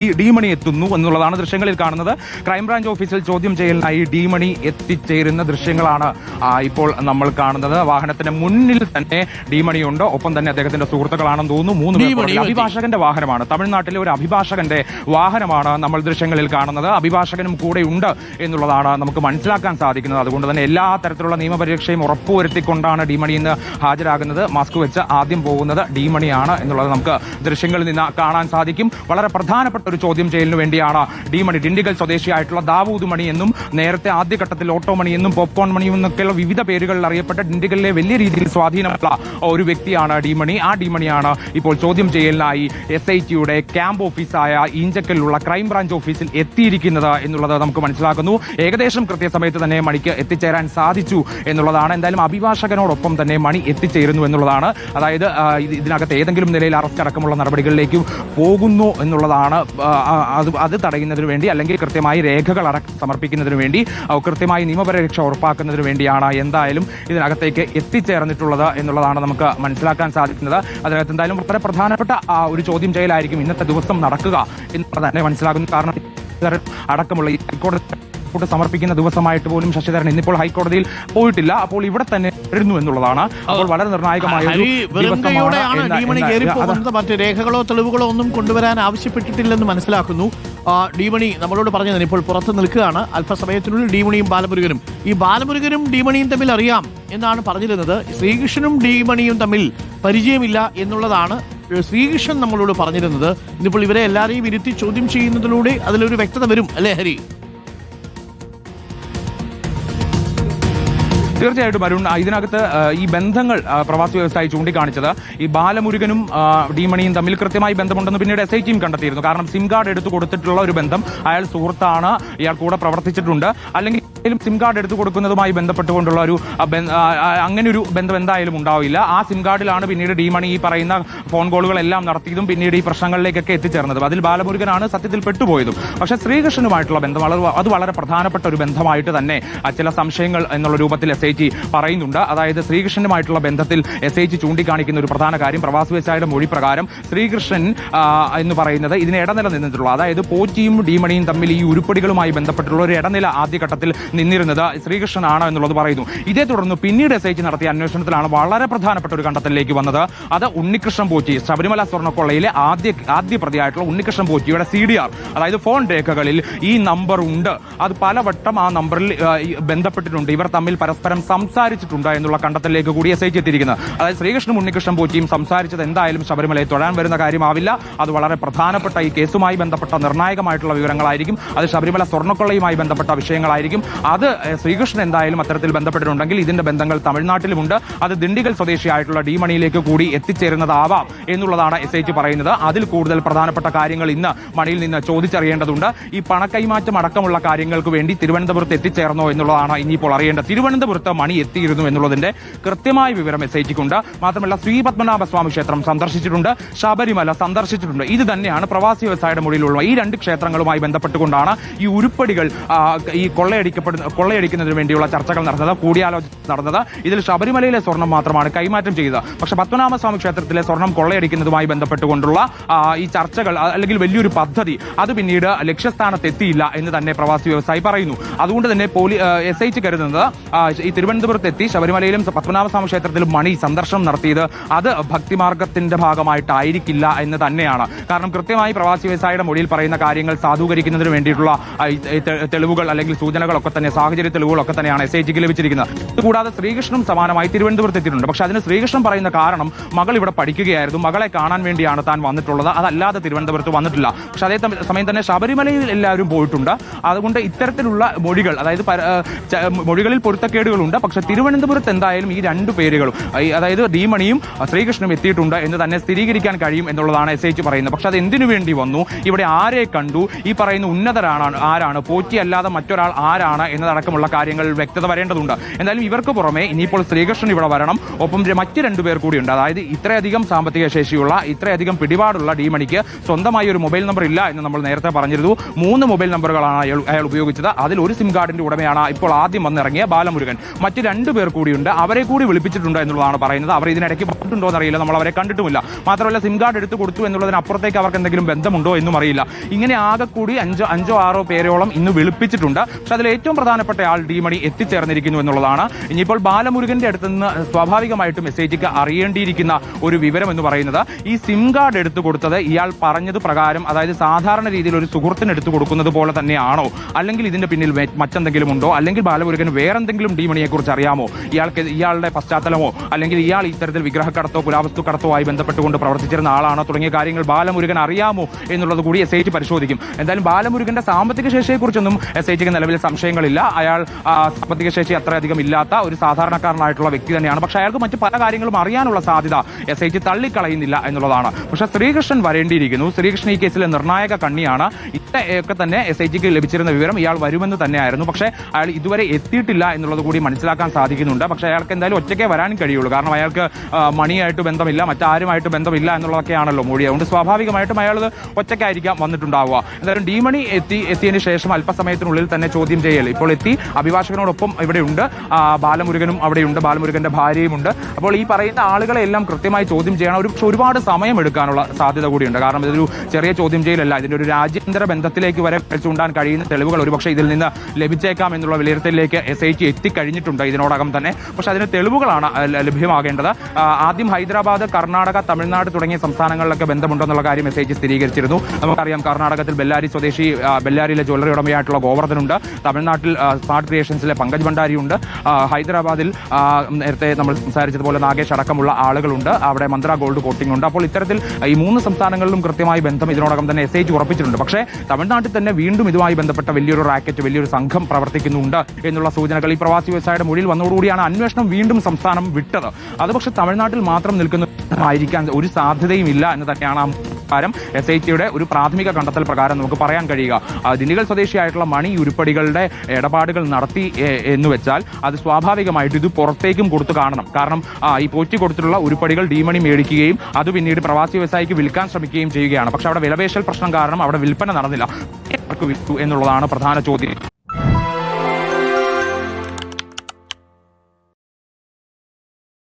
D മണി എത്തുന്നു എന്നുള്ളതാണ് ദൃശ്യങ്ങളിൽ കാണുന്നത്. ക്രൈംബ്രാഞ്ച് ഓഫീസിൽ ചോദ്യം ചെയ്യലിനായി ഡി മണി എത്തിച്ചേരുന്ന ദൃശ്യങ്ങളാണ് ഇപ്പോൾ നമ്മൾ കാണുന്നത്. വാഹനത്തിന് മുന്നിൽ തന്നെ ഡി മണിയുണ്ട്. ഒപ്പം തന്നെ അദ്ദേഹത്തിന്റെ സുഹൃത്തുക്കളാണെന്ന് തോന്നുന്നു. 3 പേർ. അഭിഭാഷകന്റെ വാഹനമാണ്, തമിഴ്നാട്ടിലെ ഒരു അഭിഭാഷകന്റെ വാഹനമാണ് നമ്മൾ ദൃശ്യങ്ങളിൽ കാണുന്നത്. അഭിഭാഷകനും കൂടെ ഉണ്ട് എന്നുള്ളതാണ് നമുക്ക് മനസ്സിലാക്കാൻ സാധിക്കുന്നത്. അതുകൊണ്ട് തന്നെ എല്ലാ തരത്തിലുള്ള നിയമപരിരക്ഷയും ഉറപ്പുവരുത്തിക്കൊണ്ടാണ് ഡി മണി ഇന്ന് ഹാജരാകുന്നത്. മാസ്ക് വെച്ച് ആദ്യം പോകുന്നത് ഡി മണിയാണ് എന്നുള്ളത് നമുക്ക് ദൃശ്യങ്ങളിൽ നിന്ന് കാണാൻ സാധിക്കും. വളരെ പ്രധാനപ്പെട്ട ഒരു ചോദ്യം ചെയ്യലിന് വേണ്ടിയാണ് ഡി മണി. ഡിണ്ടിഗൽ സ്വദേശിയായിട്ടുള്ള ദാവൂദ് മണി എന്നും നേരത്തെ ആദ്യഘട്ടത്തിൽ ഓട്ടോ മണി എന്നും പോപ്കോൺ മണി എന്നൊക്കെയുള്ള വിവിധ പേരുകളിൽ അറിയപ്പെട്ട ഡിണ്ടിഗലിലെ വലിയ രീതിയിൽ സ്വാധീനമുള്ള ഒരു വ്യക്തിയാണ് ഡി മണി. ആ ഡി മണിയാണ് ഇപ്പോൾ ചോദ്യം ചെയ്യലിനായി SITയുടെ ക്യാമ്പ് ഓഫീസായ ഈഞ്ചക്കലിലുള്ള ക്രൈംബ്രാഞ്ച് ഓഫീസിൽ എത്തിയിരിക്കുന്നത് എന്നുള്ളത് നമുക്ക് മനസ്സിലാക്കുന്നു. ഏകദേശം കൃത്യസമയത്ത് തന്നെ മണിക്ക് എത്തിച്ചേരാൻ സാധിച്ചു എന്നുള്ളതാണ്. എന്തായാലും അഭിഭാഷകനോടൊപ്പം തന്നെ മണി എത്തിച്ചേരുന്നു എന്നുള്ളതാണ്. അതായത് ഇതിനകത്ത് ഏതെങ്കിലും നിലയിൽ അറസ്റ്റ് അടക്കമുള്ള നടപടികളിലേക്ക് പോകുന്നു എന്നുള്ളതാണ്. അത് തടയുന്നതിന് വേണ്ടി അല്ലെങ്കിൽ കൃത്യമായി രേഖകൾ സമർപ്പിക്കുന്നതിന് വേണ്ടി കൃത്യമായി നിയമപരിരക്ഷ ഉറപ്പാക്കുന്നതിന് വേണ്ടിയാണ് എന്തായാലും ഇതിനകത്തേക്ക് എത്തിച്ചേർന്നിട്ടുള്ളത് എന്നുള്ളതാണ് നമുക്ക് മനസ്സിലാക്കാൻ സാധിക്കുന്നത്. അതിനകത്ത് എന്തായാലും വളരെ പ്രധാനപ്പെട്ട ഒരു ചോദ്യം ചെയ്യലായിരിക്കും ഇന്നത്തെ ദിവസം നടക്കുക എന്നുള്ളത് തന്നെ മനസ്സിലാക്കുന്നു. കാരണം അടക്കമുള്ള ഈ ഹൈക്കോടതി സമർപ്പിക്കുന്ന ദിവസമായിട്ട് പോലും ശശിധരൻ ഇന്നിപ്പോൾ ഹൈക്കോടതിയിൽ പോയിട്ടില്ല. അപ്പോൾ ഇവിടെ തന്നെ വരുന്നു എന്നുള്ളതാണ്. അപ്പോൾ വളരെ നിർണായകമായ മറ്റ് രേഖകളോ തെളിവുകളോ ഒന്നും കൊണ്ടുവരാൻ ആവശ്യപ്പെട്ടിട്ടില്ലെന്ന് മനസ്സിലാക്കുന്നു. ഡി മണി നമ്മളോട് പറഞ്ഞതിന് ഇപ്പോൾ പുറത്ത് നിൽക്കുകയാണ്. അല്പസമയത്തിനുള്ളിൽ ഡി മണിയും ബാലമുരുകനും ഈ ബാലമുരുകനും ഡി മണിയും തമ്മിൽ അറിയാം എന്നാണ് പറഞ്ഞിരുന്നത്. ശ്രീകൃഷ്ണനും ഡി മണിയും തമ്മിൽ പരിചയമില്ല എന്നുള്ളതാണ് ശ്രീകൃഷ്ണൻ നമ്മളോട് പറഞ്ഞിരുന്നത്. ഇന്നിപ്പോൾ ഇവരെ എല്ലാവരെയും ഇരുത്തി ചോദ്യം ചെയ്യുന്നതിലൂടെ അതിലൊരു വ്യക്തത വരും അല്ലേ ഹരി? തീർച്ചയായിട്ടും അരുൺ, ഇതിനകത്ത് ഈ ബന്ധങ്ങൾ പ്രവാസി വ്യവസായി ചൂണ്ടിക്കാണിച്ചത് ഈ ബാലമുരുകനും ഡി മണിയും തമ്മിൽ കൃത്യമായി ബന്ധമുണ്ടെന്ന് പിന്നീട് SITയും കണ്ടെത്തിയിരുന്നു. കാരണം സിം കാർഡ് എടുത്തു കൊടുത്തിട്ടുള്ള ഒരു ബന്ധം, അയാൾ സുഹൃത്താണ്, ഇയാൾ കൂടെ പ്രവർത്തിച്ചിട്ടുണ്ട്, അല്ലെങ്കിൽ സിം കാർഡ് എടുത്തു കൊടുക്കുന്നതുമായി ബന്ധപ്പെട്ടുകൊണ്ടുള്ള ഒരു അങ്ങനെ ഒരു ബന്ധം എന്തായാലും ഉണ്ടാവില്ല. ആ സിം കാർഡിലാണ് പിന്നീട് ഡി മണി ഈ പറയുന്ന ഫോൺ കോളുകളെല്ലാം നടത്തിയതും പിന്നീട് ഈ പ്രശ്നങ്ങളിലേക്കൊക്കെ എത്തിച്ചേർന്നതും. അതിൽ ബാലമുരുകനാണ് സത്യത്തിൽ പെട്ടുപോയതും. പക്ഷേ ശ്രീകൃഷ്ണനുമായിട്ടുള്ള ബന്ധം അത് വളരെ പ്രധാനപ്പെട്ട ഒരു ബന്ധമായിട്ട് തന്നെ ചില സംശയങ്ങൾ എന്നുള്ള രൂപത്തിൽ SIT പറയുന്നുണ്ട്. അതായത് ശ്രീകൃഷ്ണനുമായിട്ടുള്ള ബന്ധത്തിൽ SIT ചൂണ്ടിക്കാണിക്കുന്ന ഒരു പ്രധാന കാര്യം, പ്രവാസി വ്യവസായിയുടെ മൊഴി പ്രകാരം ശ്രീകൃഷ്ണൻ എന്ന് പറയുന്നത് ഇതിന് ഇടനില നിന്നിട്ടുള്ള, അതായത് പോറ്റിയും ഡി മണിയും തമ്മിൽ ഈ ഉരുപ്പടികളുമായി ബന്ധപ്പെട്ടുള്ള ഒരു ഇടനില ആദ്യഘട്ടത്തിൽ നിന്നിരുന്നത് ശ്രീകൃഷ്ണനാണ് എന്നുള്ളത് പറയുന്നു. ഇതേ തുടർന്ന് പിന്നീട് SIT നടത്തിയ അന്വേഷണത്തിലാണ് വളരെ പ്രധാനപ്പെട്ട ഒരു കണ്ടെത്തലിലേക്ക് വന്നത്. അത് ഉണ്ണികൃഷ്ണൻ പോറ്റി, ശബരിമല സ്വർണ്ണക്കൊള്ളയിലെ ആദ്യ പ്രതിയായിട്ടുള്ള ഉണ്ണികൃഷ്ണൻ പോറ്റിയുടെ CDR, അതായത് ഫോൺ രേഖകളിൽ ഈ നമ്പർ ഉണ്ട്. അത് പലവട്ടം ആ നമ്പറിൽ ബന്ധപ്പെട്ടിട്ടുണ്ട്, ഇവർ തമ്മിൽ പരസ്പരം സംസാരിച്ചിട്ടുണ്ട് എന്നുള്ള കണ്ടെത്തലിലേക്ക് കൂടി SIT എത്തിയിരിക്കുന്നത്. അതായത് ശ്രീകൃഷ്ണനും ഉണ്ണികൃഷ്ണൻ പോറ്റിയും സംസാരിച്ചത് എന്തായാലും ശബരിമലയെ തൊഴാൻ വരുന്ന കാര്യമാവില്ല. അത് വളരെ പ്രധാനപ്പെട്ട ഈ കേസുമായി ബന്ധപ്പെട്ട നിർണായകമായിട്ടുള്ള വിവരങ്ങളായിരിക്കും. അത് ശബരിമല സ്വർണ്ണക്കൊള്ളയുമായി ബന്ധപ്പെട്ട വിഷയങ്ങളായിരിക്കും. അത് ശ്രീകൃഷ്ണൻ എന്തായാലും അത്തരത്തിൽ ബന്ധപ്പെട്ടിട്ടുണ്ടെങ്കിൽ ഇതിന്റെ ബന്ധങ്ങൾ തമിഴ്നാട്ടിലുമുണ്ട്. അത് ദിണ്ടിഗൽ സ്വദേശിയായിട്ടുള്ള ഡി മണിയിലേക്ക് കൂടി എത്തിച്ചേരുന്നതാവാം എന്നുള്ളതാണ് SIT പറയുന്നത്. അതിൽ കൂടുതൽ പ്രധാനപ്പെട്ട കാര്യങ്ങൾ ഇന്ന് മണിയിൽ നിന്ന് ചോദിച്ചറിയേണ്ടതുണ്ട്. ഈ പണക്കൈമാറ്റം അടക്കമുള്ള കാര്യങ്ങൾക്ക് വേണ്ടി തിരുവനന്തപുരത്ത് എത്തിച്ചേർന്നോ എന്നുള്ളതാണ് ഇനിയിപ്പോൾ അറിയേണ്ടത്. തിരുവനന്തപുരത്ത് മണി എത്തിയിരുന്നു എന്നുള്ളതിന്റെ കൃത്യമായ വിവരം SITക്കുണ്ട്. മാത്രമല്ല ശ്രീ പത്മനാഭസ്വാമി ക്ഷേത്രം സന്ദർശിച്ചിട്ടുണ്ട്, ശബരിമല സന്ദർശിച്ചിട്ടുണ്ട്. ഇത് തന്നെയാണ് പ്രവാസി വ്യവസായിയുടെ മൊഴിയിലുള്ള ഈ 2 ക്ഷേത്രങ്ങളുമായി ബന്ധപ്പെട്ടുകൊണ്ടാണ് ഈ ഉരുപ്പടികൾ ഈ കൊള്ളയടിക്കുന്നതിന് വേണ്ടിയുള്ള ചർച്ചകൾ നടന്നത്, കൂടിയാലോചന നടന്നത്. ഇതിൽ ശബരിമലയിലെ സ്വർണം മാത്രമാണ് കൈമാറ്റം ചെയ്തത്. പക്ഷെ പത്മനാഭസ്വാമി ക്ഷേത്രത്തിലെ സ്വർണം കൊള്ളയടിക്കുന്നതുമായി ബന്ധപ്പെട്ടുകൊണ്ടുള്ള ഈ ചർച്ചകൾ അല്ലെങ്കിൽ വലിയൊരു പദ്ധതി അത് പിന്നീട് ലക്ഷ്യസ്ഥാനത്തെത്തിയില്ല എന്ന് തന്നെ പ്രവാസി വ്യവസായി പറയുന്നു. അതുകൊണ്ട് തന്നെ SIT കരുതുന്നത് ഈ തിരുവനന്തപുരത്ത് എത്തി ശബരിമലയിലും പത്മനാഭസ്വാമി ക്ഷേത്രത്തിലും മണി സന്ദർശനം നടത്തിയത് അത് ഭക്തിമാർഗത്തിന്റെ ഭാഗമായിട്ടായിരിക്കില്ല എന്ന് തന്നെയാണ്. കാരണം കൃത്യമായി പ്രവാസി വ്യവസായിയുടെ മൊഴിയിൽ പറയുന്ന കാര്യങ്ങൾ സാധൂകരിക്കുന്നതിന് വേണ്ടിയിട്ടുള്ള തെളിവുകൾ അല്ലെങ്കിൽ സൂചനകളൊക്കെ തന്നെ, സാഹചര്യ തെളിവുകളൊക്കെ തന്നെയാണ് SITക്ക് ലഭിച്ചിരിക്കുന്നത്. ഇതുകൂടാതെ ശ്രീകൃഷ്ണനും സമാനമായി തിരുവനന്തപുരത്ത് എത്തിയിട്ടുണ്ട്. പക്ഷെ അതിന് ശ്രീകൃഷ്ണൻ പറയുന്ന കാരണം മകൾ ഇവിടെ പഠിക്കുകയായിരുന്നു, മകളെ കാണാൻ വേണ്ടിയാണ് താൻ വന്നിട്ടുള്ളത്, അതല്ലാതെ തിരുവനന്തപുരത്ത് വന്നിട്ടില്ല. പക്ഷെ അതേ സമയം തന്നെ ശബരിമലയിൽ എല്ലാവരും പോയിട്ടുണ്ട്. അതുകൊണ്ട് ഇത്തരത്തിലുള്ള മൊഴികൾ, അതായത് മൊഴികളിൽ പൊരുത്തക്കേടുകളുണ്ട്. പക്ഷെ തിരുവനന്തപുരത്ത് എന്തായാലും ഈ 2 പേരുകളും, അതായത് ഡി മണിയും ശ്രീകൃഷ്ണനും എത്തിയിട്ടുണ്ട് എന്ന് തന്നെ സ്ഥിരീകരിക്കാൻ കഴിയും എന്നുള്ളതാണ് SIT പറയുന്നത്. പക്ഷെ അത് എന്തിനു വേണ്ടി വന്നു, ഇവിടെ ആരെ കണ്ടു, ഈ പറയുന്ന ഉന്നതരാണ് ആരാണ്, പോറ്റി അല്ലാതെ മറ്റൊരാൾ ആരാണ് എന്നതടക്കമുള്ള കാര്യങ്ങൾ വ്യക്തത വരേണ്ടതുണ്ട്. എന്തായാലും ഇവർക്ക് പുറമെ ഇനിയിപ്പോൾ ശ്രീകൃഷ്ണൻ ഇവിടെ വരണം. ഒപ്പം മറ്റ് രണ്ടുപേർ കൂടിയുണ്ട്. അതായത് ഇത്രയധികം സാമ്പത്തിക ശേഷിയുള്ള, ഇത്രയധികം പിടിപാടുള്ള ഡി മണിക്ക് സ്വന്തമായി ഒരു മൊബൈൽ നമ്പർ ഇല്ല എന്ന് നമ്മൾ നേരത്തെ പറഞ്ഞിരുന്നു. 3 മൊബൈൽ നമ്പറുകളാണ് അയാൾ ഉപയോഗിച്ചത്. അതിൽ ഒരു സിം കാർഡിന്റെ ഉടമയാണ് ഇപ്പോൾ ആദ്യം വന്നിറങ്ങിയ ബാലമുരുകൻ. മറ്റ് 2 പേർ കൂടിയുണ്ട്. അവരെ കൂടി വിളിപ്പിച്ചിട്ടുണ്ട് എന്നുള്ളതാണ് പറയുന്നത്. അവർ ഇതിനിടയ്ക്ക് പറഞ്ഞിട്ടുണ്ടോ എന്നറിയില്ല, നമ്മൾ അവരെ കണ്ടിട്ടുമില്ല. മാത്രമല്ല സിം കാർഡ് എടുത്തു കൊടുത്തു എന്നുള്ളതിനപ്പുറത്തേക്ക് അവർക്ക് എന്തെങ്കിലും ബന്ധമുണ്ടോ എന്നും അറിയില്ല. ഇങ്ങനെ ആകെ കൂടി 5-6 പേരോളം ഇന്ന് വിളിപ്പിച്ചിട്ടുണ്ട്. പക്ഷെ അതിൽ ഏറ്റവും പ്രധാനപ്പെട്ട ആൾ ഡി മണി എത്തിച്ചേർന്നിരിക്കുന്നു എന്നുള്ളതാണ്. ഇനിയിപ്പോൾ ബാലമുരുകന്റെ അടുത്ത് നിന്ന് സ്വാഭാവികമായിട്ടും SITക്ക് അറിയേണ്ടിയിരിക്കുന്ന ഒരു വിവരം എന്ന് പറയുന്നത്, ഈ സിം കാർഡ് എടുത്തു കൊടുത്തത് ഇയാൾ പറഞ്ഞത് പ്രകാരം, അതായത് സാധാരണ രീതിയിൽ ഒരു സുഹൃത്തിന് എടുത്തു കൊടുക്കുന്നത് പോലെ തന്നെയാണോ, അല്ലെങ്കിൽ ഇതിന്റെ പിന്നിൽ മറ്റെന്തെങ്കിലും ഉണ്ടോ, അല്ലെങ്കിൽ ബാലമുരുകന് വേറെന്തെങ്കിലും ഡി മണിയെ കുറിച്ച് അറിയാമോ, ഇയാളുടെ പശ്ചാത്തലമോ, അല്ലെങ്കിൽ ഇയാൾ ഇത്തരത്തിൽ വിഗ്രഹക്കടത്തോ പുരാവസ്തു കടത്തോ ആയി ബന്ധപ്പെട്ടുകൊണ്ട് പ്രവർത്തിച്ചിരുന്ന ആളാണോ തുടങ്ങിയ കാര്യങ്ങൾ ബാലമുരുകൻ അറിയാമോ എന്നുള്ളത് കൂടി SIT പരിശോധിക്കും. എന്തായാലും ബാലമുരുകന്റെ സാമ്പത്തിക ശേഷിയെക്കുറിച്ചൊന്നും SITക്ക് നിലവിൽ സംശയങ്ങളില്ല. അയാൾ സാമ്പത്തിക ശേഷി അത്രയധികം ഇല്ലാത്ത ഒരു സാധാരണക്കാരനായിട്ടുള്ള വ്യക്തി തന്നെയാണ്. പക്ഷെ അയാൾക്ക് മറ്റു പല കാര്യങ്ങളും അറിയാനുള്ള സാധ്യത SIT തള്ളിക്കളയുന്നില്ല എന്നുള്ളതാണ്. പക്ഷെ ശ്രീകൃഷ്ണൻ വരേണ്ടിയിരിക്കുന്നു. ശ്രീകൃഷ്ണൻ ഈ കേസിലെ നിർണായക കണ്ണിയാണ്. ഇത്രയൊക്കെ തന്നെ SITക്ക് ലഭിച്ചിരുന്ന വിവരം ഇയാൾ വരുമെന്ന് തന്നെയായിരുന്നു. പക്ഷേ അയാൾ ഇതുവരെ എത്തിയിട്ടില്ല എന്നുള്ളത് കൂടി മനസ്സിലാക്കാൻ സാധിക്കുന്നുണ്ട്. പക്ഷേ അയാൾക്ക് എന്തായാലും ഒറ്റയ്ക്കേ വരാൻ കഴിയുള്ളൂ. കാരണം അയാൾക്ക് മണിയായിട്ട് ബന്ധമില്ല, മറ്റാരുമായിട്ട് ബന്ധമില്ല എന്നുള്ളതൊക്കെയാണല്ലോ മൊഴി. അതുകൊണ്ട് സ്വാഭാവികമായിട്ടും അയാൾ ഒറ്റയ്ക്കായിരിക്കാം വന്നിട്ടുണ്ടാവുക. എന്തായാലും ഡി മണി എത്തിയതിന് ശേഷം അല്പസമയത്തിനുള്ളിൽ തന്നെ ചോദ്യം ചെയ്യൽ ഇപ്പോൾ എത്തി. അഭിഭാഷകനോടൊപ്പം ഇവിടെയുണ്ട്, ബാലമുരുകനും അവിടെയുണ്ട്, ബാലമുരുകന്റെ ഭാര്യയുമുണ്ട്. അപ്പോൾ ഈ പറയുന്ന ആളുകളെ എല്ലാം കൃത്യമായി ചോദ്യം ചെയ്യണം. ഒരുപാട് സമയം എടുക്കാനുള്ള സാധ്യത കൂടിയുണ്ട്. കാരണം ഇതൊരു ചെറിയ ചോദ്യം ചെയ്യലല്ല, ഇതിന്റെ ഒരു രാജ്യാന്തര ബന്ധത്തിലേക്ക് വരെ ചൂണ്ടാൻ കഴിയുന്ന തെളിവുകൾ ഒരുപക്ഷെ ഇതിൽ നിന്ന് ലഭിച്ചേക്കാം എന്നുള്ള വിലയിരുത്തലിലേക്ക് SIT എത്തിക്കഴിഞ്ഞിട്ടുണ്ട് ഇതിനോടകം തന്നെ. പക്ഷെ അതിന് തെളിവുകളാണ് ലഭ്യമാകേണ്ടത്. ആദ്യം ഹൈദരാബാദ്, കർണാടക, തമിഴ്നാട് തുടങ്ങിയ സംസ്ഥാനങ്ങളിലൊക്കെ ബന്ധമുണ്ടെന്നുള്ള കാര്യം SIT സ്ഥിരീകരിച്ചിരുന്നു. നമുക്കറിയാം കർണാടകത്തിൽ ബെല്ലാരിയിലെ ജ്വല്ലറി ഉടമയായിട്ടുള്ള ഗോവർദ്ധനുണ്ട്, തമിഴ്നാട്ടിൽ സ്മാർട്ട് ക്രിയേഷൻസിലെ പങ്കജ് ഭണ്ഡാരിയുണ്ട്, ഹൈദരാബാദിൽ നേരത്തെ നമ്മൾ സംസാരിച്ചതുപോലെ നാഗേഷ് അടക്കമുള്ള ആളുകളുണ്ട്, അവിടെ മന്ത്ര ഗോൾഡ് കോട്ടിംഗ് ഉണ്ട്. അപ്പോൾ ഇത്തരത്തിൽ ഈ 3 സംസ്ഥാനങ്ങളിലും കൃത്യമായി ബന്ധം ഇതിനോടകം തന്നെ SIT ഉറപ്പിച്ചിട്ടുണ്ട്. പക്ഷേ തമിഴ്നാട്ടിൽ തന്നെ വീണ്ടും ഇതുമായി ബന്ധപ്പെട്ട വലിയൊരു റാക്കറ്റ്, വലിയൊരു സംഘം പ്രവർത്തിക്കുന്നുണ്ട് എന്നുള്ള സൂചനകൾ ഈ പ്രവാസി വ്യവസായിയുടെ മൊഴിയിൽ വന്നതോടുകൂടിയാണ് അന്വേഷണം വീണ്ടും സംസ്ഥാനം വിട്ടത്. അത് പക്ഷേ തമിഴ്നാട്ടിൽ മാത്രം നിൽക്കുന്നതായിരിക്കാൻ ഒരു സാധ്യതയും ഇല്ല എന്ന് തന്നെയാണ് SITയുടെ ഒരു പ്രാഥമിക കണ്ടെത്തൽ പ്രകാരം നമുക്ക് പറയാൻ കഴിയുക. ദിണ്ടിഗൽ സ്വദേശിയായിട്ടുള്ള മണി ഉരുപ്പടികളുടെ ഇടപാടുകൾ നടത്തി എന്ന് വെച്ചാൽ അത് സ്വാഭാവികമായിട്ട് ഇത് പുറത്തേക്കും കൊടുത്തു കാണണം. കാരണം ഈ പോറ്റി കൊടുത്തിട്ടുള്ള ഉരുപ്പടികൾ ഡി മണി മേടിക്കുകയും അത് പിന്നീട് പ്രവാസി വ്യവസായിക്ക് വിൽക്കാൻ ശ്രമിക്കുകയും ചെയ്യുകയാണ്. പക്ഷെ അവിടെ വിലപേശൽ പ്രശ്നം കാരണം അവിടെ വിൽപ്പന നടന്നില്ല. വിറ്റു എന്നുള്ളതാണ് പ്രധാന ചോദ്യം.